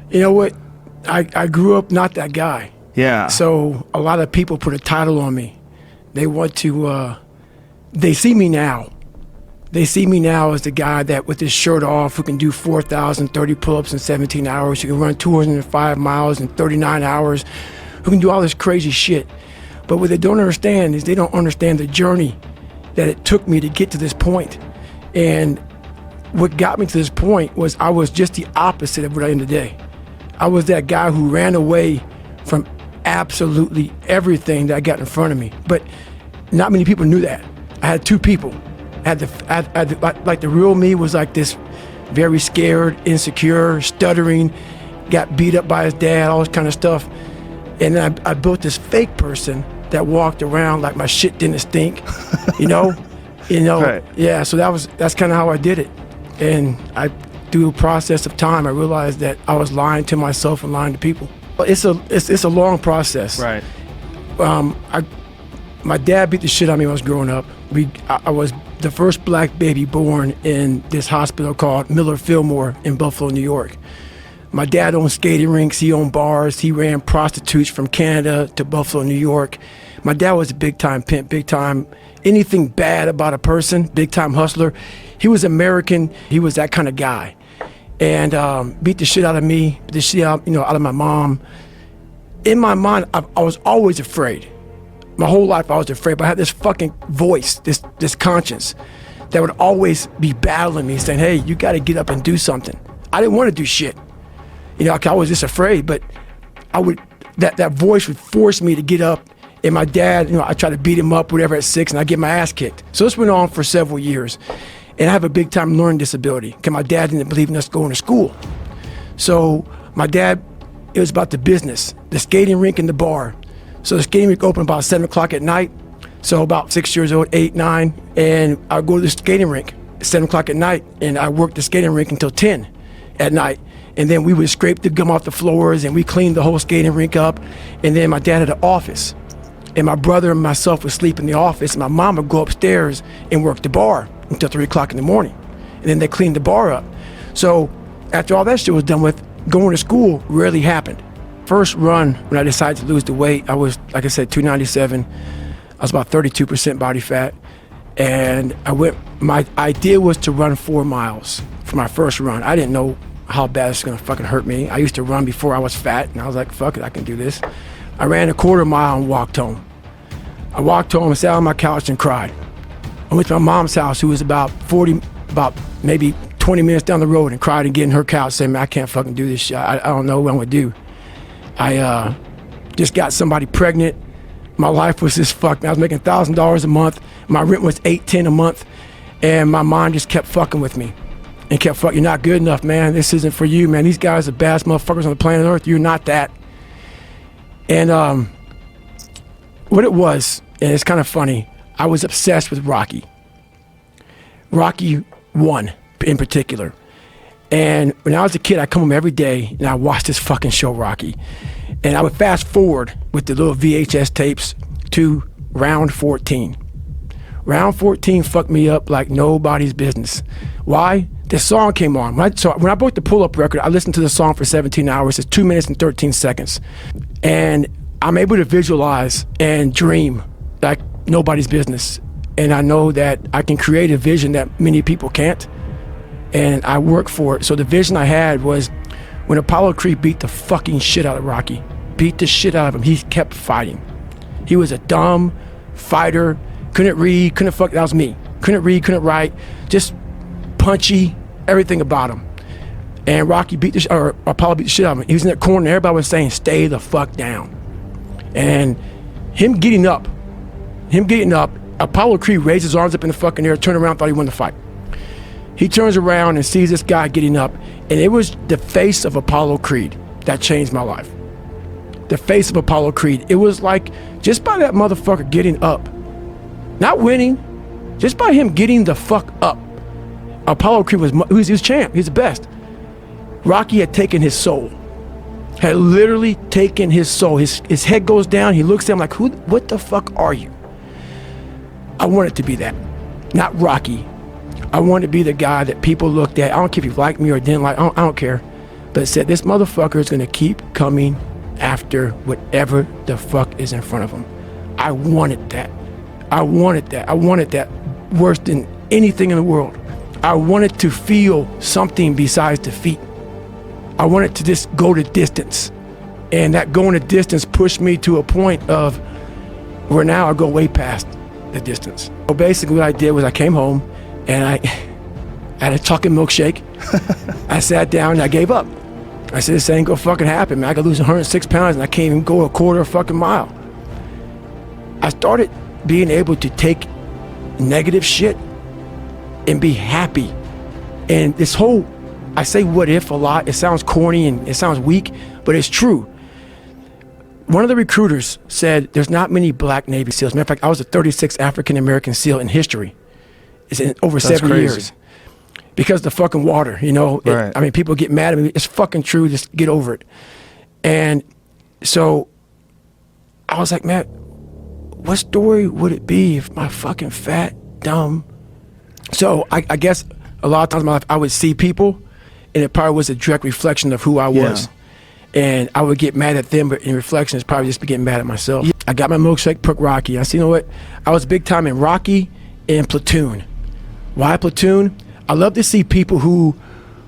You know what? I grew up not that guy. Yeah. So a lot of people put a title on me. They want to, they see me now. They see me now as the guy that with his shirt off, who can do 4,030 pull-ups in 17 hours, who can run 205 miles in 39 hours, who can do all this crazy shit. But what they don't understand is they don't understand the journey that it took me to get to this point. And what got me to this point was I was just the opposite of what I am today. I was that guy who ran away from absolutely everything that I got in front of me. But not many people knew that. I had two people. I had the real me was like this very scared, insecure, stuttering, got beat up by his dad, all this kind of stuff. And then I built this fake person that walked around like my shit didn't stink, you know? Right. Yeah, so that's kind of how I did it. And through a process of time, I realized that I was lying to myself and lying to people. It's a long process. Right. My dad beat the shit out of me when I was growing up. I was the first black baby born in this hospital called Miller Fillmore in Buffalo, New York. My dad owned skating rinks, he owned bars, he ran prostitutes from Canada to Buffalo, New York. My dad was a big time pimp, big time, anything bad about a person, big time hustler. He was American, he was that kind of guy. And beat the shit out of me, beat the shit out, out of my mom. In my mind, I was always afraid. My whole life I was afraid, but I had this fucking voice, this conscience that would always be battling me, saying, hey, you gotta get up and do something. I didn't want to do shit. I was just afraid, but that voice would force me to get up. And my dad, I tried to beat him up, whatever, at 6, and I get my ass kicked. So this went on for several years. And I have a big time learning disability because my dad didn't believe in us going to school. So my dad, it was about the business, the skating rink and the bar. So the skating rink opened about 7 o'clock at night. So about 6 years old, 8, 9, and I would go to the skating rink at 7 o'clock at night, and I worked the skating rink until 10 at night. And then we would scrape the gum off the floors, and we cleaned the whole skating rink up. And then my dad had an office, and my brother and myself would sleep in the office, and my mom would go upstairs and work the bar until 3 o'clock in the morning. And then they cleaned the bar up. So after all that shit was done with, going to school rarely happened. First run, when I decided to lose the weight, I was, like I said, 297. I was about 32% body fat. And my idea was to run 4 miles for my first run. I didn't know how bad it's gonna fucking hurt me. I used to run before I was fat, and I was like, fuck it, I can do this. I ran a quarter mile and walked home. I walked home and sat on my couch and cried. I went to my mom's house, who was about maybe 20 minutes down the road, and cried and get in her couch saying, man, I can't fucking do this shit. I don't know what I'm gonna do. I just got somebody pregnant. My life was just fucked. I was making $1,000 a month. My rent was $810 a month. And my mind just kept fucking with me. And kept fucking, you're not good enough, man. This isn't for you, man. These guys are the baddest motherfuckers on the planet Earth. You're not that. And what it was, and it's kind of funny, I was obsessed with Rocky. Rocky 1 in particular. And when I was a kid, I'd come home every day and I watched this fucking show, Rocky. And I would fast forward with the little VHS tapes to round 14. Round 14 fucked me up like nobody's business. Why? This song came on. When I broke the pull-up record, I listened to the song for 17 hours. It's 2 minutes and 13 seconds. And I'm able to visualize and dream like nobody's business. And I know that I can create a vision that many people can't. And I work for it. So the vision I had was when Apollo Creed beat the fucking shit out of Rocky, beat the shit out of him, he kept fighting. He was a dumb fighter, couldn't read, that was me. Couldn't read, couldn't write, just punchy, everything about him. And Apollo beat the shit out of him. He was in that corner and everybody was saying, stay the fuck down. And him getting up, Apollo Creed raised his arms up in the fucking air, turned around, thought he won the fight. He turns around and sees this guy getting up, and it was the face of Apollo Creed that changed my life. The face of Apollo Creed. It was like, just by that motherfucker getting up, not winning, just by him getting the fuck up, Apollo Creed was champ, he's the best. Rocky had taken his soul, had literally taken his soul. His head goes down, he looks at him like, what the fuck are you? I wanted to be that, not Rocky. I wanted to be the guy that people looked at. I don't care if you liked me or didn't like, I don't care. but said this motherfucker is gonna keep coming after whatever the fuck is in front of him. I wanted that. I wanted that worse than anything in the world. I wanted to feel something besides defeat. I wanted to just go the distance. And that going the distance pushed me to a point of where now I go way past the distance. So basically what I did was I came home and I had a chocolate milkshake. I sat down and I gave up. I said, this ain't gonna fucking happen, man. I could lose 106 pounds and I can't even go a quarter of a fucking mile. I started being able to take negative shit and be happy. And this whole, I say what if a lot, it sounds corny and it sounds weak, but it's true. One of the recruiters said there's not many black Navy SEALs. Matter of fact, I was the 36th African American SEAL in history. It's in over 70 years. Because the fucking water, you know. Right. I mean, people get mad at me. It's fucking true. Just get over it. And so I was like, man, what story would it be if my fucking fat, dumb... So I guess a lot of times in my life, I would see people, and it probably was a direct reflection of who I was. And I would get mad at them, but in reflection, it's probably just getting mad at myself. I got my milkshake, took Rocky. I said, you know what? I was big time in Rocky and Platoon. Why Platoon? I love to see people who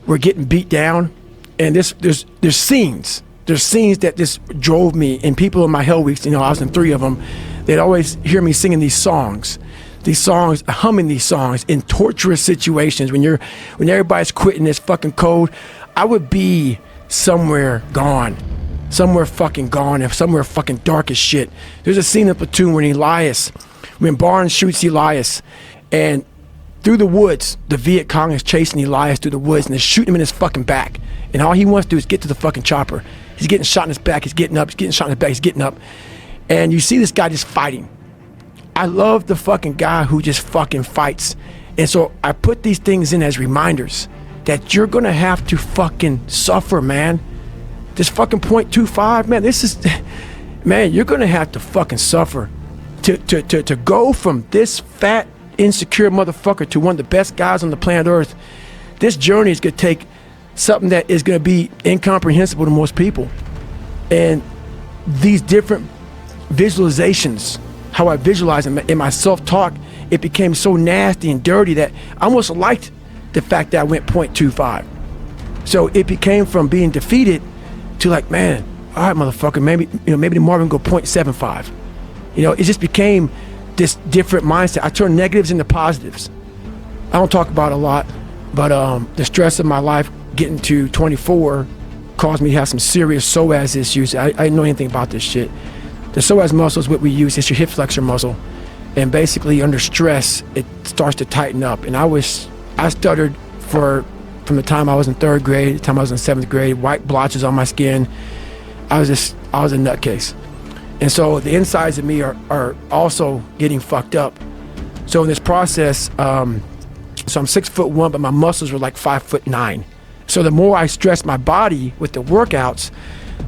were getting beat down, and there's scenes. There's scenes that just drove me, and people in my Hell Weeks, you know, I was in 3 of them, they'd always hear me singing these songs, humming these songs in torturous situations. When everybody's quitting this fucking code, I would be somewhere gone, somewhere fucking gone, and somewhere fucking dark as shit. There's a scene in Platoon when Barnes shoots Elias, and through the woods, the Viet Cong is chasing Elias through the woods, and they're shooting him in his fucking back. And all he wants to do is get to the fucking chopper. He's getting shot in his back, he's getting up, he's getting shot in his back, he's getting up. And you see this guy just fighting. I love the fucking guy who just fucking fights. And so I put these things in as reminders that you're gonna have to fucking suffer, man. This fucking 0.25, man, this is, man, you're gonna have to fucking suffer to go from this fat, insecure motherfucker to one of the best guys on the planet Earth. This journey is gonna take something that is gonna be incomprehensible to most people. And these different visualizations, how I visualize in my self-talk, it became so nasty and dirty that I almost liked the fact that I went 0.25. So it became from being defeated to like, man, all right, motherfucker, maybe tomorrow we can go 0.75. You know, it just became this different mindset. I turned negatives into positives. I don't talk about it a lot, but the stress of my life getting to 24 caused me to have some serious psoas issues. I didn't know anything about this shit. The psoas muscle is what we use. It's your hip flexor muscle. And basically under stress, it starts to tighten up. And I stuttered from the time I was in 3rd grade, the time I was in 7th grade, white blotches on my skin. I was a nutcase. And so the insides of me are also getting fucked up. So in this process, so I'm 6'1", but my muscles were like 5'9". So the more I stressed my body with the workouts,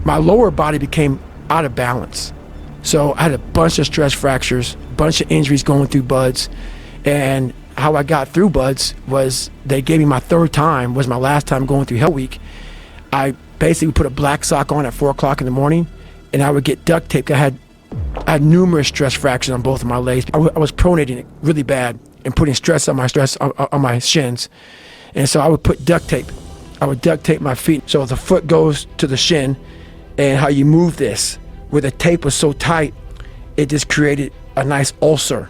my lower body became out of balance. So I had a bunch of stress fractures, a bunch of injuries going through buds. And how I got through buds was they gave me my 3rd time, was my last time going through Hell Week. I basically put a black sock on at 4 o'clock in the morning, and I would get duct taped. I had numerous stress fractures on both of my legs. I was pronating it really bad and putting stress on my shins. And so I would put duct tape. I would duct tape my feet. So the foot goes to the shin, and how you move this, where the tape was so tight, it just created a nice ulcer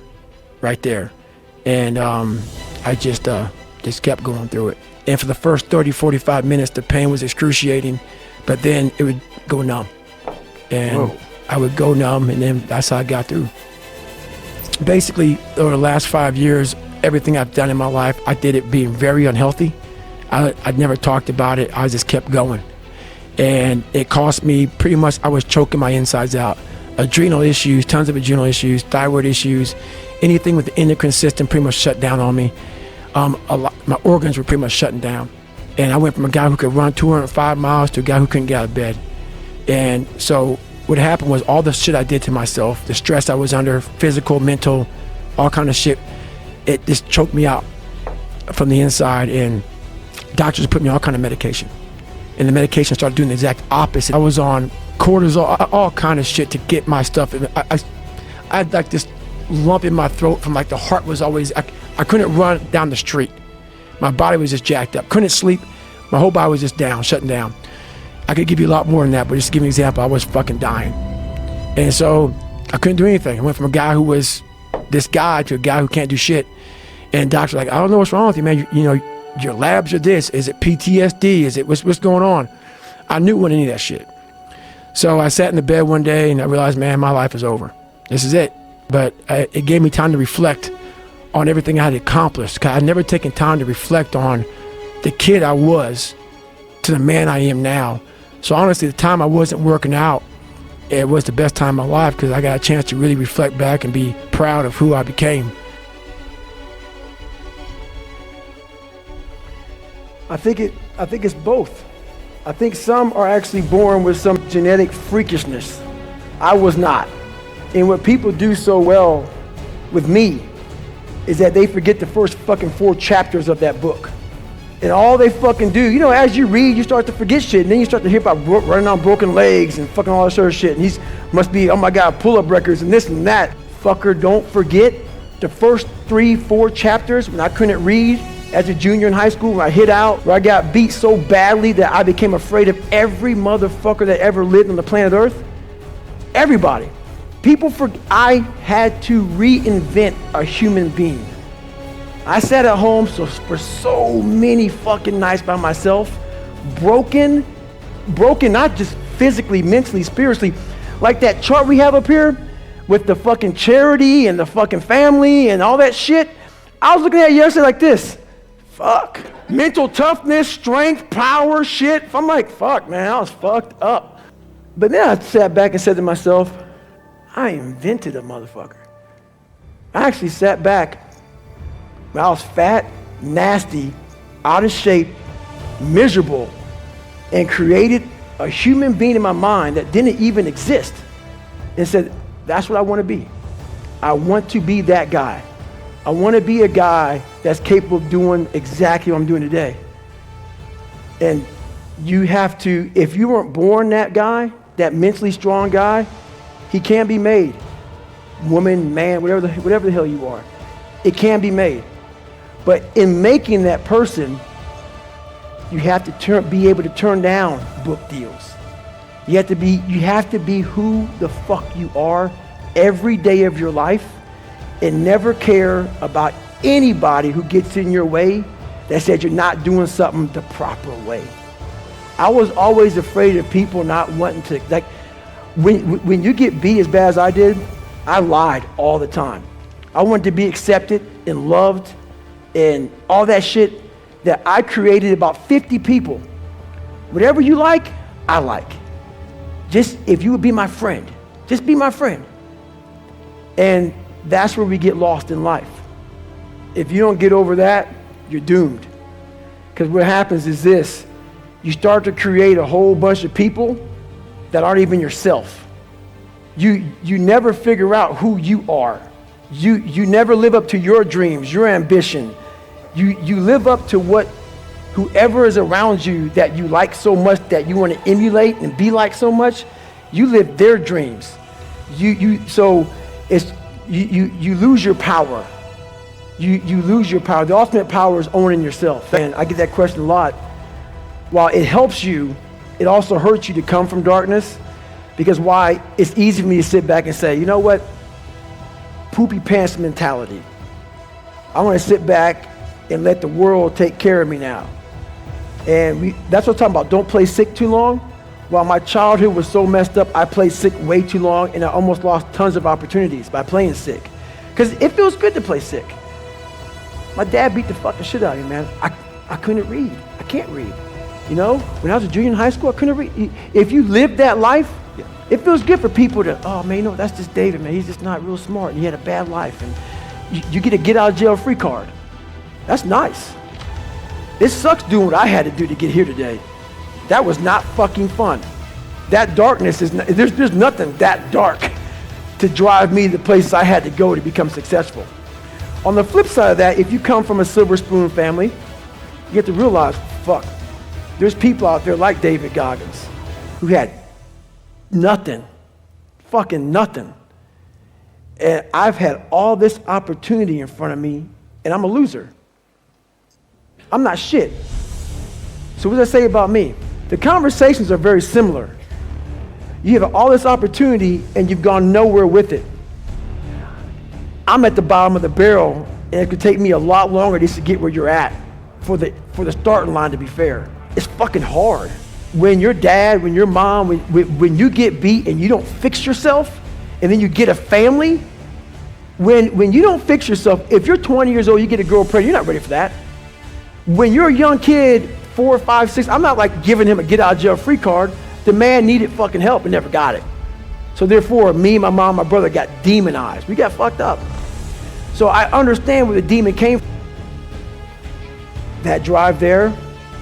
right there. And I just kept going through it. And for the first 30, 45 minutes, the pain was excruciating, but then it would go numb. And whoa. I would go numb, and then that's how I got through. Basically, over the last 5 years, everything I've done in my life, I did it being very unhealthy. I'd never talked about it. I just kept going. And it cost me pretty much, I was choking my insides out. Adrenal issues, tons of adrenal issues, thyroid issues, anything with the endocrine system pretty much shut down on me. My organs were pretty much shutting down. And I went from a guy who could run 205 miles to a guy who couldn't get out of bed. And so what happened was all the shit I did to myself, the stress I was under, physical, mental, all kind of shit, it just choked me out from the inside, and doctors put me on all kind of medication. and the medication started doing the exact opposite. I was on cortisol, all kind of shit to get my stuff. I had like this lump in my throat from like the heart was always, I couldn't run down the street. My body was just jacked up. Couldn't sleep. My whole body was just down, shutting down. I could give you a lot more than that, but just to give you an example, I was fucking dying. And so I couldn't do anything. I went from a guy who was this guy to a guy who can't do shit. And doctor's like, I don't know what's wrong with you, man. You know, your labs are this. Is it PTSD? Is it, what's going on? I knew it wasn't any of that shit. So I sat in the bed one day and I realized, man, my life is over. This is it. But it gave me time to reflect on everything I had accomplished. Cause I'd never taken time to reflect on the kid I was to the man I am now. So honestly, the time I wasn't working out, it was the best time of my life because I got a chance to really reflect back and be proud of who I became. I think it's both. I think some are actually born with some genetic freakishness. I was not. And what people do so well with me is that they forget the first fucking 4 chapters of that book. And all they fucking do, you know, as you read, you start to forget shit, and then you start to hear about running on broken legs and fucking all that sort of shit. And he's must be, oh my God, pull-up records and this and that. Fucker, don't forget the first 3-4 chapters when I couldn't read as a junior in high school, when I hid out, where I got beat so badly that I became afraid of every motherfucker that ever lived on the planet Earth. Everybody. I had to reinvent a human being. I sat at home for so many fucking nights by myself, broken, not just physically, mentally, spiritually, like that chart we have up here with the fucking charity and the fucking family and all that shit. I was looking at it yesterday like this. Fuck. Mental toughness, strength, power, shit. I'm like, fuck, man, I was fucked up. But then I sat back and said to myself, I invented a motherfucker. I actually sat back when I was fat, nasty, out of shape, miserable, and created a human being in my mind that didn't even exist and said, that's what I want to be. I want to be that guy. I want to be a guy that's capable of doing exactly what I'm doing today. And you have to, if you weren't born that guy, that mentally strong guy, he can be made. Woman, man, whatever the hell you are. It can be made. But in making that person, you have to be able to turn down book deals. You have to be who the fuck you are every day of your life and never care about anybody who gets in your way that said you're not doing something the proper way. I was always afraid of people not wanting to, like, when you get beat as bad as I did, I lied all the time. I wanted to be accepted and loved and all that shit that I created about 50 people. Whatever you like, I like. Just if you would be my friend, just be my friend. And that's where we get lost in life. If you don't get over that, you're doomed. Because what happens is this, you start to create a whole bunch of people that aren't even yourself. You never figure out who you are. You never live up to your dreams, your ambition. You live up to what whoever is around you that you like so much, that you want to emulate and be like so much, you live their dreams. You lose your power. You lose your power. The ultimate power is owning yourself. And I get that question a lot. While it helps you, it also hurts you to come from darkness, because why? It's easy for me to sit back and say, you know what? Poopy pants mentality. I want to sit back and let the world take care of me now. And that's what I'm talking about. Don't play sick too long. While my childhood was so messed up, I played sick way too long, and I almost lost tons of opportunities by playing sick. Because it feels good to play sick. My dad beat the fucking shit out of me, man. I couldn't read. I can't read. You know, when I was a junior in high school, I couldn't read. If you live that life, it feels good for people to, oh man, you know, that's just David, man. He's just not real smart, and he had a bad life, and you get a get out of jail free card. That's nice. It sucks doing what I had to do to get here today. That was not fucking fun. That darkness is, there's nothing that dark to drive me to the places I had to go to become successful. On the flip side of that, if you come from a silver spoon family, you have to realize, fuck, There's people out there like David Goggins who had nothing, fucking nothing. And I've had all this opportunity in front of me, and I'm a loser. I'm not shit. So what does that say about me? The conversations are very similar. You have all this opportunity, and you've gone nowhere with it. I'm at the bottom of the barrel, and it could take me a lot longer just to get where you're at for the starting line, to be fair. It's fucking hard. When your dad, when your mom, when you get beat and you don't fix yourself, and then you get a family, when you don't fix yourself, if you're 20 years old, you get a girl pregnant, you're not ready for that. When you're a young kid, 4, 5, 6, I'm not like giving him a get out of jail free card. The man needed fucking help and never got it. So therefore, me, my mom, my brother got demonized. We got fucked up. So I understand where the demon came from. That drive there,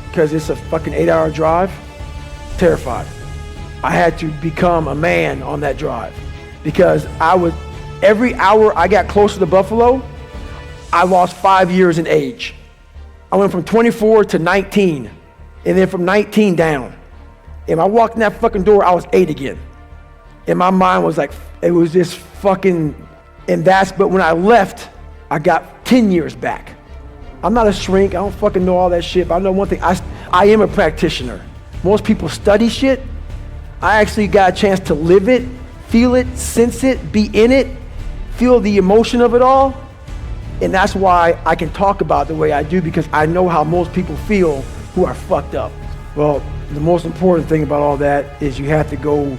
because it's a fucking 8-hour drive, terrified. I had to become a man on that drive because every hour I got closer to Buffalo, I lost 5 years in age. I went from 24 to 19, and then from 19 down. And I walked in that fucking door, I was 8 again. And my mind was like, it was just fucking, but when I left, I got 10 years back. I'm not a shrink, I don't fucking know all that shit, but I know one thing, I am a practitioner. Most people study shit. I actually got a chance to live it, feel it, sense it, be in it, feel the emotion of it all. And that's why I can talk about the way I do, because I know how most people feel who are fucked up. Well, the most important thing about all that is you have to go,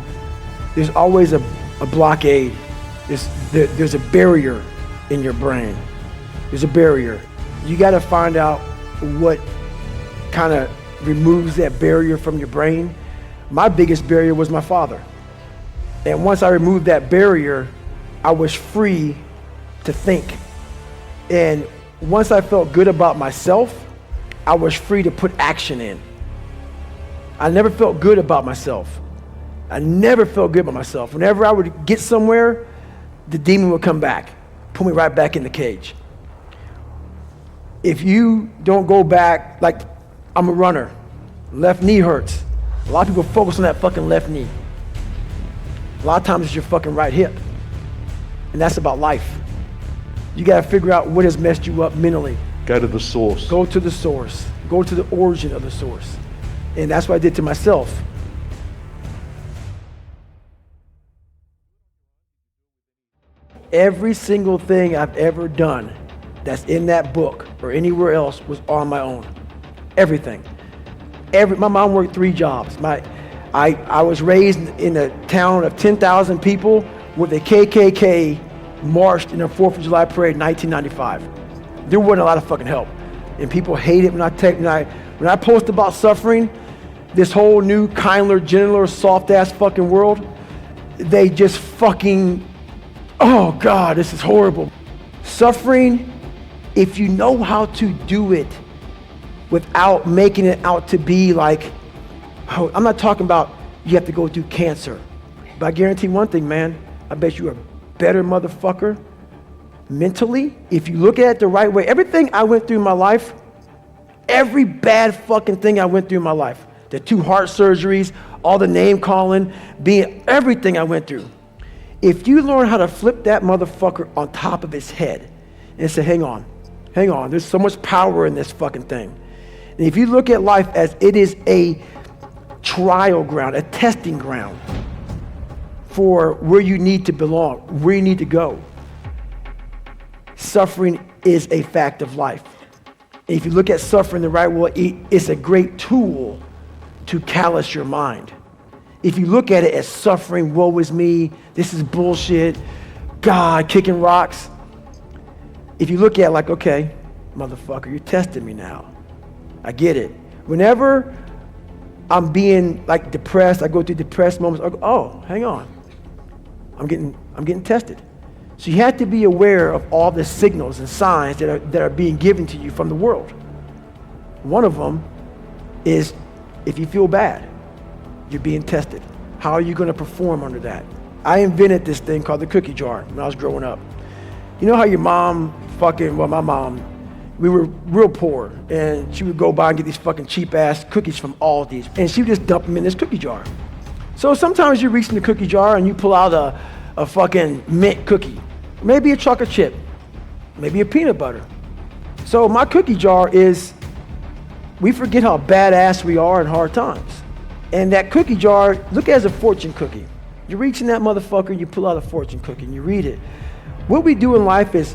there's always a blockade. There's a barrier in your brain. There's a barrier. You gotta find out what kind of removes that barrier from your brain. My biggest barrier was my father. And once I removed that barrier, I was free to think. And once I felt good about myself, I was free to put action in. I never felt good about myself. I never felt good about myself. Whenever I would get somewhere, the demon would come back, put me right back in the cage. If you don't go back, like I'm a runner, left knee hurts. A lot of people focus on that fucking left knee. A lot of times it's your fucking right hip. And that's about life. You gotta figure out what has messed you up mentally. Go to the source. Go to the source. Go to the origin of the source. And that's what I did to myself. Every single thing I've ever done that's in that book or anywhere else was on my own. Everything. My mom worked 3 jobs. I was raised in a town of 10,000 people where the KKK marched in the 4th of July parade in 1995. There wasn't a lot of fucking help. And people hate it when I post about suffering, this whole new, kinder, gentler, soft-ass fucking world, they just fucking, oh God, this is horrible. Suffering, if you know how to do it without making it out to be like, oh, I'm not talking about you have to go through cancer. But I guarantee one thing, man, I bet you're a better motherfucker mentally if you look at it the right way. Everything I went through in my life, every bad fucking thing I went through in my life, the 2 heart surgeries, all the name calling, everything I went through. If you learn how to flip that motherfucker on top of his head and say, hang on, there's so much power in this fucking thing. And if you look at life as it is a trial ground, a testing ground for where you need to belong, where you need to go, suffering is a fact of life. And if you look at suffering the right way, it's a great tool to callous your mind. If you look at it as suffering, woe is me, this is bullshit, God, kicking rocks. If you look at it like, okay, motherfucker, you're testing me now. I get it. Whenever I'm being like depressed, I go through depressed moments, I go, oh, hang on. I'm getting tested. So you have to be aware of all the signals and signs that are being given to you from the world. One of them is if you feel bad, you're being tested. How are you going to perform under that? I invented this thing called the cookie jar when I was growing up. You know how your mom my mom We were real poor, and she would go by and get these fucking cheap-ass cookies from Aldi's, and she would just dump them in this cookie jar. So sometimes you reach in the cookie jar and you pull out a fucking mint cookie, maybe a chocolate chip, maybe a peanut butter. So my cookie jar is, we forget how badass we are in hard times. And that cookie jar, look at it as a fortune cookie. You reach in that motherfucker, you pull out a fortune cookie and you read it. What we do in life is,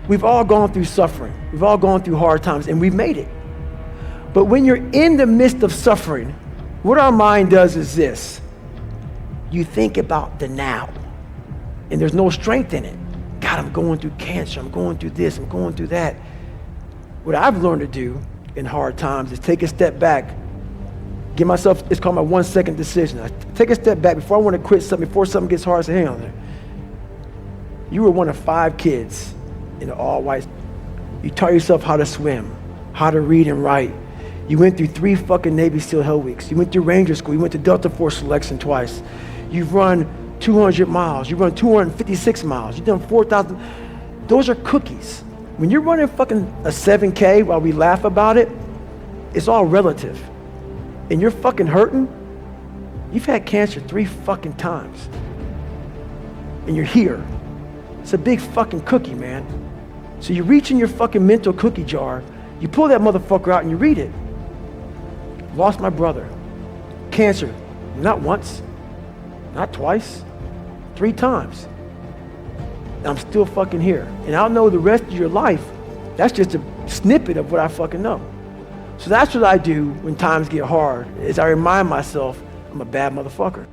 we've all gone through suffering. We've all gone through hard times and we've made it. But when you're in the midst of suffering, what our mind does is this. You think about the now and there's no strength in it. God, I'm going through cancer. I'm going through this. I'm going through that. What I've learned to do in hard times is take a step back, give myself, it's called my 1 second decision. I take a step back before I want to quit something, before something gets hard. I say, hang on there. You were one of 5 kids in the all white. You taught yourself how to swim, how to read and write. You went through 3 fucking Navy SEAL Hell Weeks. You went through Ranger School. You went to Delta Force selection twice. You've run 200 miles. You've run 256 miles. You've done 4,000. Those are cookies. When you're running fucking a 7K while we laugh about it, it's all relative. And you're fucking hurting. You've had cancer 3 fucking times. And you're here. It's a big fucking cookie, man. So you reach in your fucking mental cookie jar, you pull that motherfucker out and you read it. Lost my brother. Cancer. Not once, not twice, 3 times. And I'm still fucking here. And I'll know the rest of your life, that's just a snippet of what I fucking know. So that's what I do when times get hard, is I remind myself I'm a bad motherfucker.